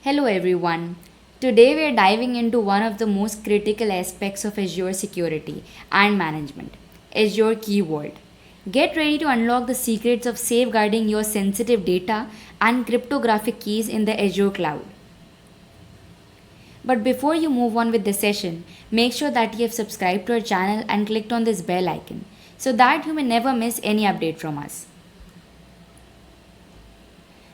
Hello everyone. Today we are diving into one of the most critical aspects of Azure security and management, Azure Key Vault. Get ready to unlock the secrets of safeguarding your sensitive data and cryptographic keys in the Azure cloud. But before you move on with the session, make sure that you have subscribed to our channel and clicked on this bell icon so that you may never miss any update from us.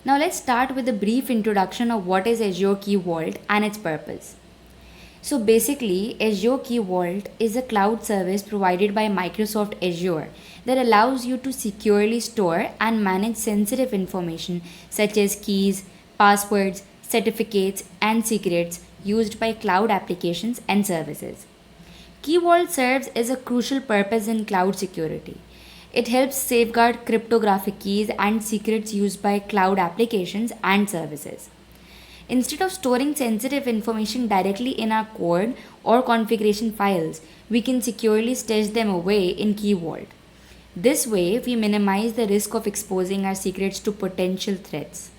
Now let's start with a brief introduction of what is Azure Key Vault and its purpose. So basically, Azure Key Vault is a cloud service provided by Microsoft Azure that allows you to securely store and manage sensitive information such as keys, passwords, certificates, and secrets used by cloud applications and services. Key Vault serves as a crucial purpose in cloud security. It helps safeguard cryptographic keys and secrets used by cloud applications and services. Instead of storing sensitive information directly in our code or configuration files, we can securely stash them away in Key Vault. This way, we minimize the risk of exposing our secrets to potential threats.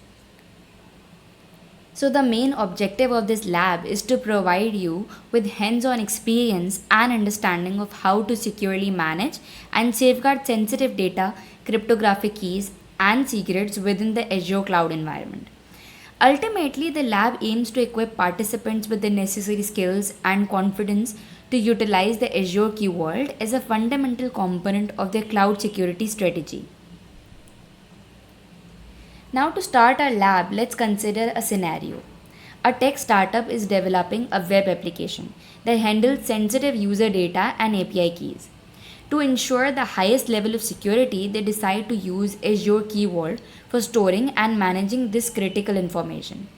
So, the main objective of this lab is to provide you with hands on experience and understanding of how to securely manage and safeguard sensitive data, cryptographic keys, and secrets within the Azure cloud environment. Ultimately, the lab aims to equip participants with the necessary skills and confidence to utilize the Azure Key Vault as a fundamental component of their cloud security strategy. Now, to start our lab, let's consider a scenario. A tech startup is developing a web application that handles sensitive user data and API keys. To ensure the highest level of security, they decide to use Azure Key Vault for storing and managing this critical information.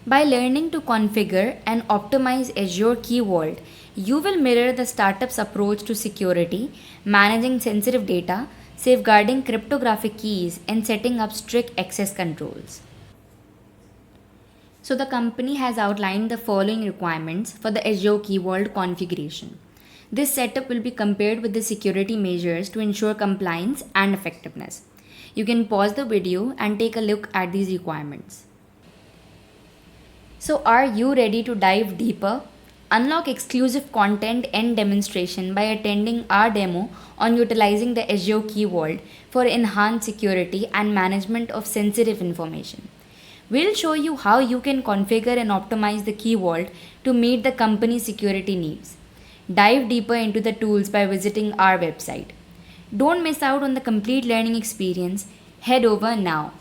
By learning to configure and optimize Azure Key Vault, you will mirror the startup's approach to security, managing sensitive data, safeguarding cryptographic keys, and setting up strict access controls. So the company has outlined the following requirements for the Azure Key Vault configuration. This setup will be compared with the security measures to ensure compliance and effectiveness. You can pause the video and take a look at these requirements. So are you ready to dive deeper? Unlock exclusive content and demonstration by attending our demo on utilizing the Azure Key Vault for enhanced security and management of sensitive information. We'll show you how you can configure and optimize the Key Vault to meet the company's security needs. Dive deeper into the tools by visiting our website. Don't miss out on the complete learning experience. Head over now.